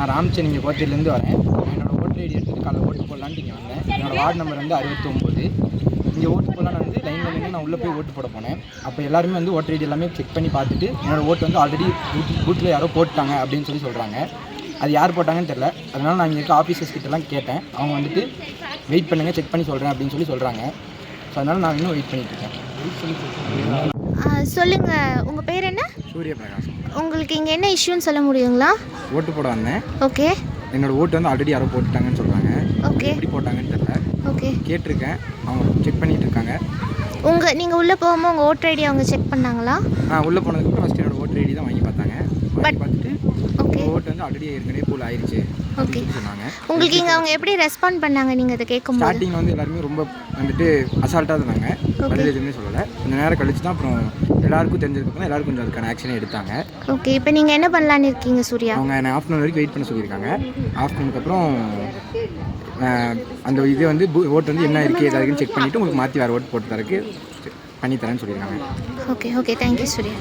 நான் ராமச்சந்திரன் இங்கே கோத்தூர்லேருந்து வரேன். என்னோடய ஓட்டர் ஐடி எடுத்துகிட்டு காலைல ஓட்டு போடலான்ட்டு இங்கே வந்தேன். என்னோடய வார்டு நம்பர் வந்து 69. இங்கே ஓட்டு போடலான்னு வந்து லைனில் நின்று நான் உள்ளே போய் ஓட்டு போட போனேன். அப்போ எல்லாருமே வந்து ஓட்டர் ஐடி எல்லாமே செக் பண்ணி பார்த்துட்டு என்னோடய ஓட்டு வந்து ஆல்ரெடி பூத்தில் யாரோ போட்டாங்க அப்படின்னு சொல்கிறாங்க. அது யார் போட்டாங்கன்னு தெரில. அதனால் நான் இங்கே இருக்க ஆஃபீஸர்ஸ் கிட்டலாம் கேட்டேன். அவங்க வந்துட்டு வெயிட் பண்ணுங்கள், செக் பண்ணி சொல்கிறேன் அப்படின்னு சொல்கிறாங்க. ஸோ அதனால் நான் இன்னும் வெயிட் பண்ணிகிட்ருக்கேன். சொல்லுங்கள், உங்கள் பேர் என்ன? சூரிய பிரகாஷ். உங்களுக்கு இங்கே என்ன இஷ்யூன்னு சொல்ல முடியுங்களா? ஓட்டு போட வந்தேன். ஓகே. என்னோடய ஓட்டு வந்து ஆல்ரெடி யாரோ போட்டுட்டாங்கன்னு சொல்கிறாங்க. ஓகே. எப்படி போட்டாங்கன்னு தெரில. ஓகே. கேட்டிருக்கேன், அவங்க செக் பண்ணிகிட்டு இருக்காங்க. நீங்கள் உள்ளே போகும்போது உங்கள் ஓட்டர் ஐடி அவங்க செக் பண்ணாங்களா? உள்ளே போனதுக்கப்புறம் ஃபஸ்ட்டு என்னோடய ஓட்டர் ஐடி தான் வாங்கி பார்த்தாங்க. வாங்கி பார்த்துட்டு ஓகே, ஓட்டு வந்து ஆல்ரெடி ஏற்கனவே போல் ஆயிடுச்சு ஓகே சொன்னாங்க. உங்களுக்கு இங்கே அவங்க எப்படி ரெஸ்பாண்ட் பண்ணாங்க நீங்கள் அதை கேட்கும்போது? ஸ்டார்டிங்கில் வந்து எல்லாருமே ரொம்ப வந்துட்டு அசால்ட்டாக இருந்தாங்க. பதில் எதுவுமே சொல்லலை. கொஞ்சம் நேரம் கழிச்சு தான் அப்புறம் எல்லாருக்கும் தெரிஞ்சதுக்கப்புறம் எல்லாருக்கும் கொஞ்சம் அதுக்கான ஆக்ஷனே எடுத்தாங்க. ஓகே. இப்போ நீங்கள் என்ன பண்ணலான்னு இருக்கீங்க சூர்யா? அவங்க என்னை ஆஃப்டர்நூன் வரைக்கும் வெயிட் பண்ண சொல்லியிருக்காங்க. ஆஃப்டர்நூனுக்கு அப்புறம் அந்த இது வந்து ஓட்டு வந்து என்ன இருக்குது ஏதாவதுன்னு செக் பண்ணிவிட்டு உங்களுக்கு மாற்றி வேறு ஓட்டு போட்டு தரக்கு பண்ணி தரேன்னு சொல்லியிருக்காங்க. Okay okay, thank you Surya.